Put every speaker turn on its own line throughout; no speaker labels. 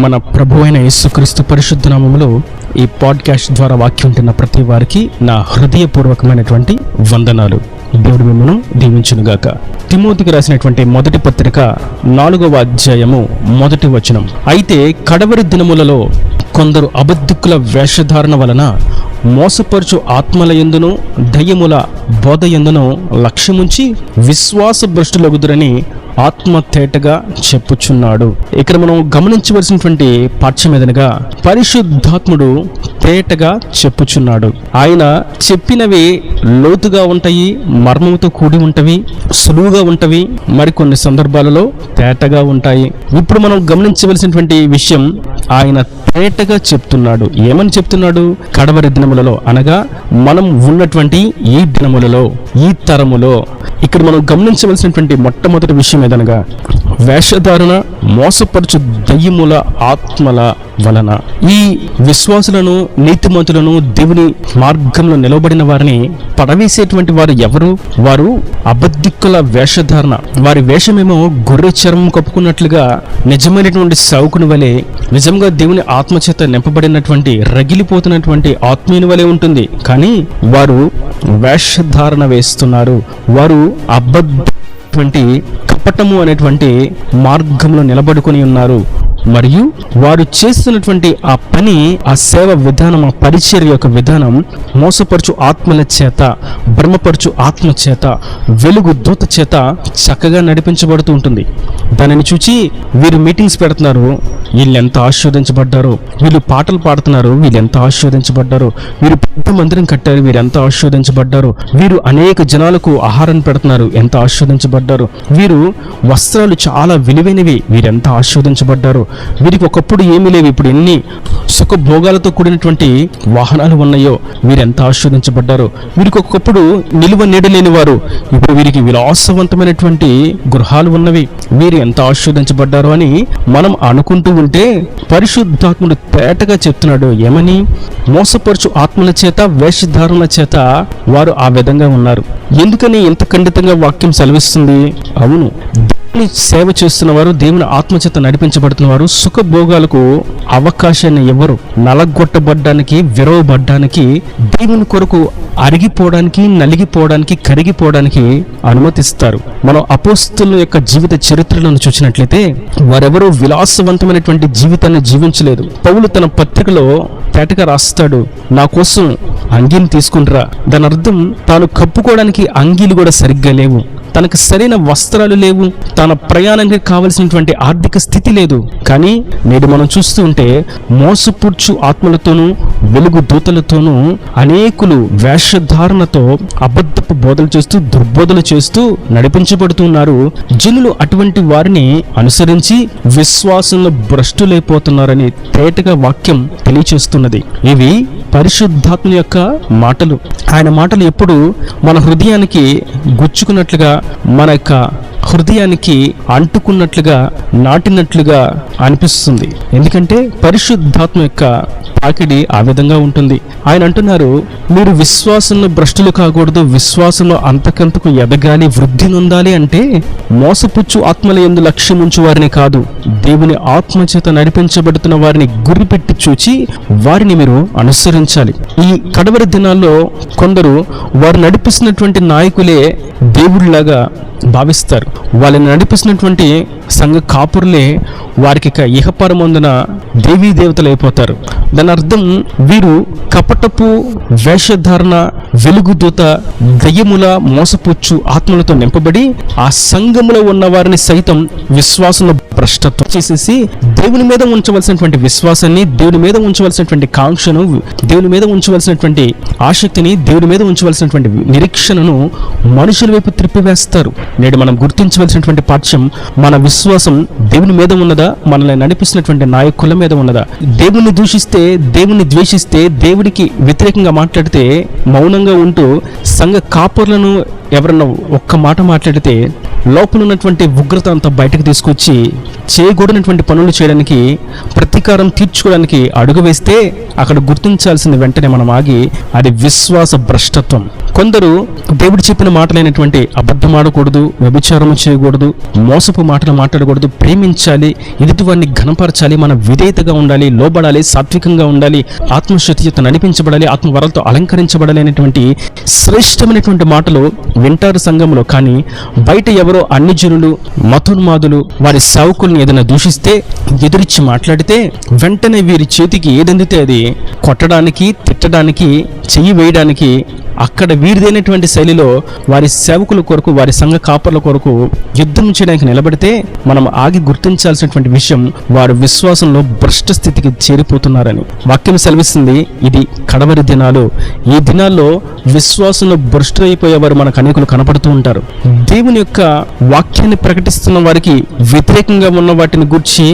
మన ప్రభు అయిన యేసుక్రీస్తు పరిశుద్ధ నామములో ఈ పాడ్కాస్ట్ ద్వారా వాక్యం ఉంటున్న ప్రతి వారికి నా హృదయపూర్వకమైనటువంటి వందనాలు. దేవుడు మిమ్మల్ని దీవించునుగాక. తిమోతికి రాసినటువంటి మొదటి పత్రిక 4వ అధ్యాయము 1వ వచనం. అయితే కడవరి దినములలో కొందరు అబద్ధికుల వేషధారణ వలన మోసపరుచు ఆత్మల యందును దయ్యముల బోధ యందును లక్ష్యముంచి విశ్వాస భ్రష్టులగుదురని ఆత్మ తేటగా చెప్పుచున్నాడు. ఇక్కడ మనం గమనించవలసినటువంటి పాఠ్యం ఏదనగా, పరిశుద్ధాత్ముడు తేటగా చెప్పుచున్నాడు. ఆయన చెప్పినవి లోతుగా ఉంటాయి, మర్మముతో కూడి ఉంటవి, సులువుగా ఉంటవి, మరికొన్ని సందర్భాలలో తేటగా ఉంటాయి. ఇప్పుడు మనం గమనించవలసినటువంటి విషయం, ఆయన తేటగా చెప్తున్నాడు. ఏమని చెప్తున్నాడు? కడవరి దినములలో అనగా మనం ఉన్నటువంటి ఈ దినములలో, ఈ తరములో. ఇక్కడ మనం గమనించవలసినటువంటి మొట్టమొదటి విషయం ఏదనగా, వేషధారణ, మోసపరచు దయ్యముల ఆత్మల వలన ఈ విశ్వాసులను, నీతిమంతులను, దేవుని మార్గంలో నిలబడిన వారిని పడవేసేటువంటి వారు ఎవరు? వారు అబద్ధికుల వేషధారణ. వారి వేషమేమో గొర్రె చర్మం కప్పుకున్నట్లుగా నిజమైనటువంటి సేవకుని వలె, నిజంగా దేవుని ఆత్మచేత నింపబడినటువంటి రగిలిపోతున్నటువంటి ఆత్మీయుని వలె ఉంటుంది. కానీ వారు వేషధారణ వేస్తున్నారు. వారు అబద్ధటువంటి కపటము అనేటువంటి మార్గంలో నిలబడుకొని ఉన్నారు. మరియు వారు చేస్తున్నటువంటి ఆ పని, ఆ సేవ విధానం, ఆ పరిచర్య యొక్క విధానం మోసపరచు ఆత్మల చేత, భ్రమపరచు ఆత్మ చేత, వెలుగు దూత చేత చక్కగా నడిపించబడుతూ ఉంటుంది. దానిని చూచి వీరు మీటింగ్స్ పెడుతున్నారు, వీళ్ళు ఎంత ఆశీర్వదించబడ్డారో, వీళ్ళు పాటలు పాడుతున్నారు, వీళ్ళు ఎంత ఆశీర్వదించబడ్డారో, వీరు పెద్ద మందిరం కట్టారు, వీరు ఎంత ఆశీర్వదించబడ్డారు, వీరు అనేక జనాలకు ఆహారం పెడుతున్నారు, ఎంత ఆశీర్వదించబడ్డారు, వీరు వస్త్రాలు చాలా విలువైనవి, వీరెంత ఆశీర్వదించబడ్డారు, వీరికి ఒకప్పుడు ఏమీ లేవు, ఇప్పుడు ఎన్ని సుఖభోగాలతో కూడినటువంటి వాహనాలు ఉన్నాయో, వీరెంత ఆశీర్వదించబడ్డారు, వీరికి ఒకప్పుడు నిలువ నీడలేని వారు, ఇప్పుడు వీరికి విలాసవంతమైనటువంటి గృహాలు ఉన్నవి, వీరు ఎంత ఆశీర్వదించబడ్డారు అని మనం అనుకుంటూ ఉంటే, పరిశుద్ధాత్ముడు తేటగా చెప్తున్నాడు. ఏమని? మోసపరచు ఆత్మల చేత, వేషధారణ చేత వారు ఆ విధంగా ఉన్నారు. ఎందుకని ఇంత ఖండితంగా వాక్యం సెలవిస్తుంది? అవును, సేవ చేస్తున్న వారు, దేవుని ఆత్మచేత నడిపించబడుతున్న వారు సుఖభోగాలకు అవకాశాన్ని ఎవరు? నలగొట్టబడ్డానికి, విరవబడ్డానికి, దేవుని కొరకు అరిగిపోవడానికి, నలిగిపోవడానికి, కరిగిపోవడానికి అనుమతిస్తారు. మనం అపోస్తలుల యొక్క జీవిత చరిత్రలను చూసినట్లయితే వారెవరూ విలాసవంతమైనటువంటి జీవితాన్ని జీవించలేదు. పౌలు తన పత్రికలో తేటగా రాస్తాడు, నా కోసం అంగీని తీసుకుంటారా. దాని అర్థం, తాను కప్పుకోవడానికి అంగీలు కూడా సరిగ్గా లేవు, తనకు సరైన వస్త్రాలు లేవు, తన ప్రయాణానికి కావలసినటువంటి ఆర్థిక స్థితి లేదు. కానీ నేడు మనం చూస్తూ ఉంటే మోసపుచ్చు ఆత్మలతోనూ, వెలుగు దూతలతోనూ అనేకులు వేషధారణతో అబద్ధపు బోధలు చేస్తూ, దుర్బోధలు చేస్తూ నడిపించబడుతున్నారు. జనులు అటువంటి వారిని అనుసరించి విశ్వాసంలో భ్రష్టులైపోతున్నారని తేటగా వాక్యం తెలియచేస్తున్నది. ఇవి పరిశుద్ధాత్మ యొక్క మాటలు. ఆయన మాటలు ఎప్పుడు మన హృదయానికి గుచ్చుకున్నట్లుగా, మన యొక్క హృదయానికి అంటుకున్నట్లుగా, నాటినట్లుగా అనిపిస్తుంది. ఎందుకంటే పరిశుద్ధాత్మ యొక్క తాకిడి ఆ విధంగా ఉంటుంది. ఆయన అంటున్నారు, మీరు విశ్వాసంలో భ్రష్టులు కాకూడదు, విశ్వాసంలో అంతకంతకు ఎదగాలి, వృద్ధి నొందాలి అంటే మోసపుచ్చు ఆత్మల యందు లక్ష్యం ఉంచు వారిని కాదు, దేవుని ఆత్మ చేత నడిపించబడుతున్న వారిని గురిపెట్టి చూచి వారిని మీరు అనుసరించాలి. ఈ కడవరి దినాల్లో కొందరు వారు నడిపిస్తున్నటువంటి నాయకులే దేవుడిలాగా భావిస్తారు. వాళ్ళని నడిపిస్తున్నటువంటి సంఘ కాపురులే వారికి ఇహపరమందున దేవీ దేవతలు అయిపోతారు. దాని అర్థం, వీరు కపటపు వేషధారణ, వెలుగుదూత, దయ్యముల మోసపుచ్చు ఆత్మలతో నింపబడి ఆ సంఘములో ఉన్న వారిని సైతం విశ్వాసంలో భ్రష్టత్వం చేసేసి, దేవుని మీద ఉంచవలసినటువంటి విశ్వాసాన్ని, దేవుని మీద ఉంచవలసినటువంటి కాంక్షను, దేవుని మీద ఉంచవలసినటువంటి ఆసక్తిని, దేవుని మీద ఉంచవలసినటువంటి నిరీక్షణను మనుషుల వైపు త్రిప్పివేస్తారు. నేడు మనం గుర్తించవలసినటువంటి పాఠ్యం, మన విశ్వాసం దేవుని మీద ఉన్నదా, మనల్ని నడిపిస్తున్నటువంటి నాయకుల మీద ఉన్నదా? దేవుని దూషిస్తే, దేవుని ద్వేషిస్తే, దేవుడికి వ్యతిరేకంగా మాట్లాడితే మౌనంగా ఉంటూ సంఘ కాపురులను ఎవరన్నా ఒక్క మాట మాట్లాడితే లోపల ఉన్నటువంటి ఉగ్రత అంతా బయటకు తీసుకొచ్చి చేయకూడనటువంటి పనులు చేయడానికి, ప్రతీకారం తీర్చుకోవడానికి అడుగు వేస్తే అక్కడ గుర్తించాల్సింది వెంటనే మనం ఆగి అది విశ్వాస భ్రష్టత్వం. కొందరు దేవుడు చెప్పిన మాటలైనటువంటి అబద్ధం ఆడకూడదు, వ్యభిచారం చేయకూడదు, మోసపు మాటలు మాట్లాడకూడదు, ప్రేమించాలి, ఎదుటివారిని ఘనపరచాలి, మన విధేయతగా ఉండాలి, లోబడాలి, సాత్వికంగా ఉండాలి, ఆత్మశక్తి చేత నడిపించబడాలి, ఆత్మవరాలతో అలంకరించబడాలి అనేటువంటి శ్రేష్టమైనటువంటి మాటలు వింటారు సంఘంలో. కానీ బయట ఎవరో అన్ని జనులు, మతోన్మాదులు వారి సేవకుల్ని ఏదైనా దూషిస్తే, ఎదురిచ్చి మాట్లాడితే వెంటనే వీరి చేతికి ఏదందితే అది కొట్టడానికి, తిట్టడానికి, చెయ్యి వేయడానికి, అక్కడ వీరిదైనటువంటి శైలిలో వారి సేవకుల కొరకు, వారి సంఘ కాపర్ల కొరకు యుద్ధం చేయడానికి నిలబడితే మనం ఆగి గుర్తించాల్సినటువంటి విషయం, వారు విశ్వాసంలో భ్రష్ట స్థితికి చేరిపోతున్నారని వాక్యం సెలవిస్తుంది. ఇది కడవరి దినాలు. ఈ దినాల్లో విశ్వాసంలో భ్రష్టులైపోయేవారు మనకు అనేకులు కనపడుతూ ఉంటారు. దేవుని యొక్క వాక్యాన్ని ప్రకటిస్తున్న వారికి వ్యతిరేకంగా ఉన్న వాటిని గూర్చి,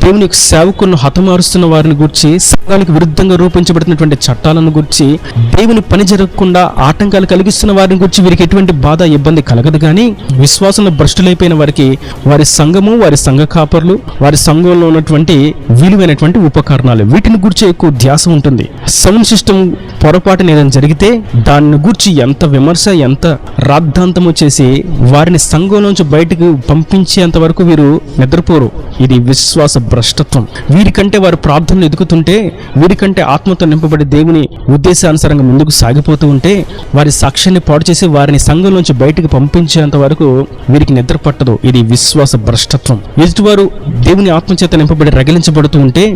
దేవుని యొక్క సేవకులను హతమారుస్తున్న వారిని గూర్చి, సంఘానికి విరుద్ధంగా రూపించబడుతున్నటువంటి చట్టాలను గూర్చి, దేవుని పని జరగకుండా ఆటంకాలు కలిగిస్తున్న వారిని గురించి వీరికి ఎటువంటి బాధ, ఇబ్బంది కలగదు. కానీ విశ్వాసంలో భ్రష్టులైపోయిన వారికి వారి సంఘము, వారి సంఘ కాపర్లు, వారి సంఘంలో ఉన్నటువంటి విలువైనటువంటి ఉపకరణాలు, వీటిని గురించి ఎక్కువ ధ్యాస ఉంటుంది. సౌండ్ సిస్టమ్ పొరపాటున ఏదైనా జరిగితే దాన్ని గురించి ఎంత విమర్శ, ఎంత రాద్ధాంతము చేసి వారిని సంఘంలోంచి బయటకు పంపించేంత వరకు వీరు నిద్రపోరు. ఇది విశ్వాస భ్రష్టత్వం. వీరికంటే వారు ప్రార్థనలు ఎదుగుతుంటే, వీరికంటే ఆత్మతో నింపబడి దేవుని ఉద్దేశానుసారంగా ముందుకు సాగిపోతూ ఉంటే వారి సాక్ష్యాన్ని పాడు చేసి వారిని సంఘంలోంచి బయటకు పంపించేంత వరకు వీరికి నిద్ర పట్టదు. ఇది విశ్వాస భ్రష్టత్వం. ఎదుటివారు దేవుని ఆత్మచేత నింపబడి రగిలించబడుతూ ఉంటే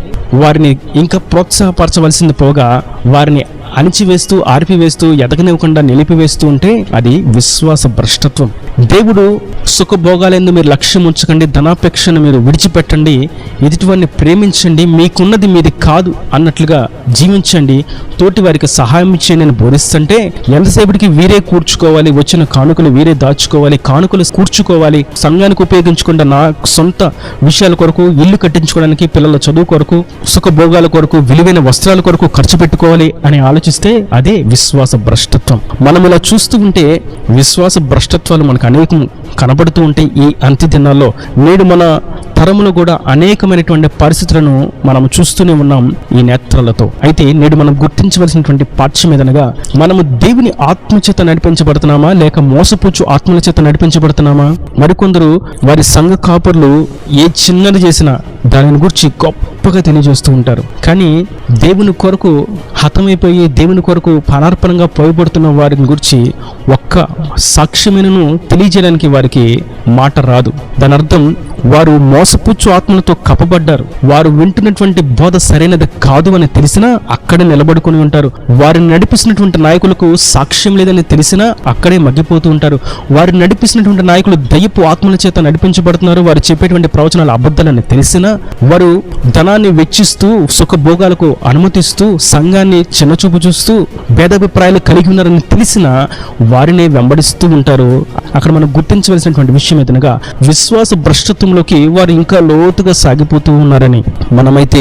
వారిని ఇంకా ప్రోత్సాహపరచవలసింది పోగా వారిని అణిచివేస్తూ, ఆర్పివేస్తూ, ఎదగనివ్వకుండా నిలిపివేస్తూ ఉంటే అది విశ్వాస భ్రష్టత్వం. దేవుడు సుఖభోగాలందు మీరు లక్ష్యం ఉంచకండి, ధనాపేక్షను మీరు విడిచిపెట్టండి, ఎదుటివారిని ప్రేమించండి, మీకున్నది మీది కాదు అన్నట్లుగా జీవించండి, తోటి వారికి సహాయం ఇచ్చేయండి అని బోధిస్తుంటే ఎంతసేపటికి వీరే కూర్చుకోవాలి, వచ్చిన కానుకలు వీరే దాచుకోవాలి, కానుకలు కూర్చుకోవాలి, సంఘానికి ఉపయోగించకుండా నా సొంత విషయాల కొరకు, ఇల్లు కట్టించుకోవడానికి, పిల్లల చదువు కొరకు, సుఖభోగాల కొరకు, విలువైన వస్త్రాల కొరకు ఖర్చు పెట్టుకోవాలి అని ఆలోచిస్తే అదే విశ్వాస భ్రష్టత్వం. మనం ఇలా చూస్తూ ఉంటే విశ్వాస భ్రష్టత్వాలు మనకు అనేకం కనబడుతూ ఉంటాయి. ఈ అంత్య దినాల్లో నేడు మన తరములో కూడా అనేకమైనటువంటి పరిస్థితులను మనం చూస్తూనే ఉన్నాం ఈ నేత్రాలతో. అయితే నేడు మనం గుర్తించవలసినటువంటి పాఠ్యం ఏదనగా, మనము దేవుని ఆత్మచేత నడిపించబడుతున్నామా లేక మోసపుచ్చు ఆత్మల చేత నడిపించబడుతున్నామా? మరికొందరు వారి సంఘ కాపర్లు ఏ చిన్నది చేసినా దానిని గురించి గొప్పగా తెలియజేస్తూ ఉంటారు. కానీ దేవుని కొరకు హతమైపోయి, దేవుని కొరకు పరార్పణంగా పోయబడుతున్న వారిని గురించి ఒక్క సాక్ష్యమైనను తెలియజేయడానికి వారికి మాట రాదు. దాని అర్థం వారు మోసపుచ్చు ఆత్మలతో కప్పబడ్డారు. వారు వింటున్నటువంటి బోధ సరైనది కాదు అని తెలిసినా అక్కడే నిలబడుకుని ఉంటారు. వారిని నడిపిస్తున్నటువంటి నాయకులకు సాక్ష్యం లేదని తెలిసినా అక్కడే మగ్గిపోతూ ఉంటారు. వారిని నడిపిస్తున్నటువంటి నాయకులు దయ్యపు ఆత్మల చేత నడిపించబడుతున్నారు, వారు చెప్పేటువంటి ప్రవచనాలు అబద్ధాలని తెలిసినా, వారు ధనాన్ని వెచ్చిస్తూ, సుఖభోగాలకు అనుమతిస్తూ, సంఘాన్ని చిన్నచూపు చూస్తూ, భేదాభిప్రాయాలు కలిగి ఉన్నారని తెలిసినా వారినే వెంబడిస్తూ ఉంటారు. అక్కడ మనం గుర్తించవలసినటువంటి విషయం ఏదనగా, విశ్వాస భ్రష్టత్వంలోకి వారు ఇంకా లోతుగా సాగిపోతూ ఉన్నారని. మనమైతే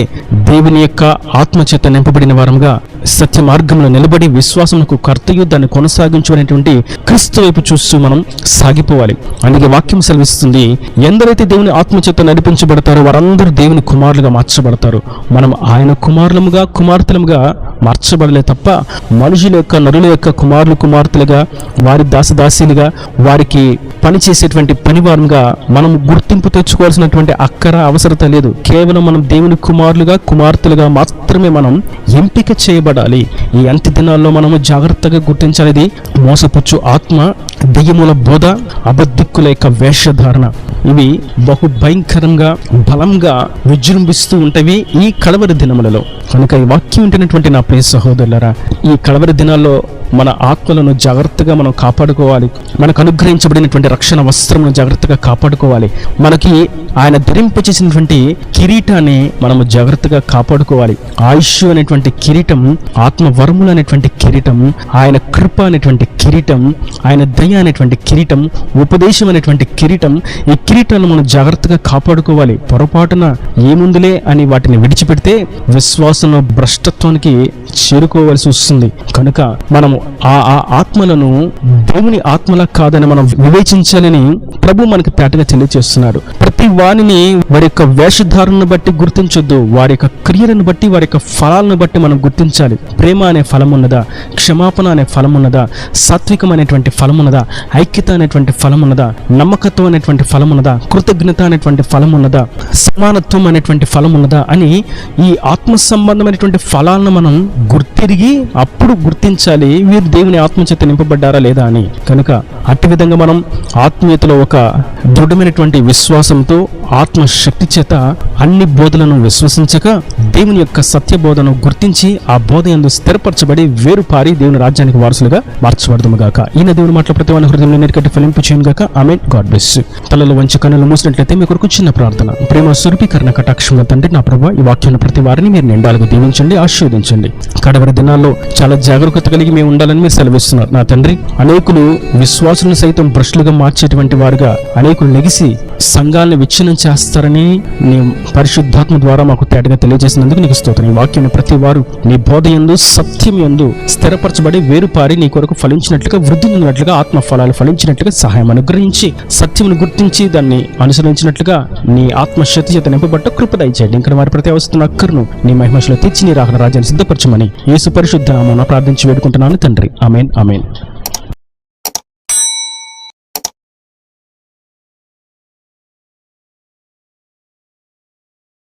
దేవుని యొక్క ఆత్మచేత నింపబడిన వారంగా సత్య మార్గంలో నిలబడి విశ్వాసమునకు కర్తయు దాన్ని కొనసాగించుకునేటువంటి క్రీస్తు వైపు చూస్తూ మనం సాగిపోవాలి. అందుకే వాక్యం సెలవిస్తుంది, ఎందరైతే దేవుని ఆత్మచేత నడిపించబడతారో వారందరూ దేవుని కుమారులుగా మార్చబడతారు. మనం ఆయన కుమారులముగా, కుమార్తెలుగా మార్చబడలే తప్ప మనుషుల యొక్క, నరుల యొక్క కుమారులు, కుమార్తెలుగా, వారి దాసదాసీలుగా, వారికి పనిచేసేటువంటి పనివారంగా మనం గుర్తింపు తెచ్చుకోవాల్సినటువంటి అక్కర అవసరత లేదు. కేవలం మనం దేవుని కుమారులుగా, కుమార్తెలుగా మాత్రమే మనం ఎంపిక చేయబడాలి. ఈ అంత్య దినాల్లో మనము జాగ్రత్తగా గుర్తించాలి. మోసపుచ్చు ఆత్మ, దెయ్యముల బోధ, అబద్ధిక్కుల యొక్క వేషధారణ, ఇవి బహు భయంకరంగా, బలంగా విజృంభిస్తూ ఉంటవి ఈ కడవరి దినములలో. కనుక ఈ వాక్యం వింటున్నటువంటి నా ప్రియ సహోదరులారా, ఈ కడవరి దినాల్లో మన ఆత్మలను జాగ్రత్తగా మనం కాపాడుకోవాలి. మనకు అనుగ్రహించబడినటువంటి రక్షణ వస్త్రమును జాగ్రత్తగా కాపాడుకోవాలి. మనకి ఆయన ధరింపచేసినటువంటి కిరీటాన్ని మనము జాగ్రత్తగా కాపాడుకోవాలి. ఆయుష్ అనేటువంటి కిరీటం, ఆత్మ వరములు అనేటువంటి కిరీటం, ఆయన కృప అనేటువంటి కిరీటం, ఆయన దయ అనేటువంటి కిరీటం, ఉపదేశం అనేటువంటి కిరీటం, ఈ కిరీటాలను మనం జాగ్రత్తగా కాపాడుకోవాలి. పొరపాటున ఏముందులే అని వాటిని విడిచిపెడితే విశ్వాసంలో భ్రష్టత్వానికి చేరుకోవలసి వస్తుంది. కనుక మనము ఆ ఆత్మలను దేవుని ఆత్మలా కాదని మనం వివేచించాలని ప్రభు మనకి తేటగా తెలియజేస్తున్నాడు. ప్రతి వారిని వారి యొక్క వేషధారణను బట్టి గుర్తించొద్దు, వారి యొక్క క్రియలను బట్టి, వారి యొక్క ఫలాలను బట్టి మనం గుర్తించాలి. ప్రేమ అనే ఫలం ఉన్నదా, క్షమాపణ అనే ఫలం ఉన్నదా, సాత్వికం అనేటువంటి ఫలం ఉన్నదా, ఐక్యత అనేటువంటి ఫలం ఉన్నదా, నమ్మకత్వం అనేటువంటి ఫలం ఉన్నదా, కృతజ్ఞత అనేటువంటి ఫలం ఉన్నదా, సమానత్వం అనేటువంటి ఫలం ఉన్నదా అని ఈ ఆత్మ సంబంధమైనటువంటి ఫలాలను మనం గుర్తిరిగి అప్పుడు గుర్తించాలి వీరు దేవుని ఆత్మచేత నింపబడ్డారా లేదా అని. కనుక అట్టి విధంగా మనం ఆత్మీయతలో ఒక దృఢమైనటువంటి విశ్వాసంతో ఆత్మశక్తి చేత అన్ని బోధలను విశ్వసించక దేవుని యొక్క సత్య బోధను గుర్తించి ఆ బోధ యందు స్థిరపరచబడి వేరు పారి దేవుని రాజ్యానికి వారసులుగా మార్చబడదుము గాక. ఈయన దేవుని మాటల ప్రతి వాని హృదయంలో నేర్కట్టి ఫలింపు చేయను గాక. ఆమేన్. God bless you. తలలో వంచి కన్నులు మూసినట్లయితే మీ కొరకు చిన్న ప్రార్థన. ప్రేమ స్వరూపీకరణ కటాక్షంగా తండ్రి, నా ప్రభువా, ఈ వాక్యాన్ని ప్రతి వారిని మీరు నిండాలుగా దీవించండి, ఆశీర్వదించండి. కడవరి దినాల్లో చాలా జాగరూకత కలిగి మేము ఉండాలని మీరు సెలవిస్తున్నారు. నా తండ్రి, అనేకులు విశ్వాసులను సైతం భ్రష్టులుగా మార్చేటువంటి వారుగా అనేకులు లెగిసి సంఘాలను విచ్ఛిన్నం చేస్తారని నీ పరిశుద్ధాత్మ ద్వారా మాకు తేటగా తెలియజేసినందుకు నీకు స్తోత్రం. ఈ వాక్యాన్ని ప్రతి వారు నీ బోధ యందు, సత్యం యందు స్థిరపరచబడి వేరుపారి నీ కొరకు ఫలించినట్లుగా, వృద్ధి చెందినట్లుగా, ఆత్మ ఫలాలు ఫలించినట్లుగా సహాయం అనుగ్రహించి సత్యమును గుర్తించి దాన్ని అనుసరించినట్లుగా నీ ఆత్మశక్తి చేత నింపబడ్డ కృప దయచేయండి. ఇంకా వారి ప్రతి అవసరమైన అక్కర్ను నీ మహిమలో తీర్చి నీ రాకడ రాజ్యాన్ని సిద్ధపరచమని యేసు పరిశుద్ధ నామమున ప్రార్థించి వేడుకుంటున్నాను తండ్రి. ఆమేన్. ఆమేన్.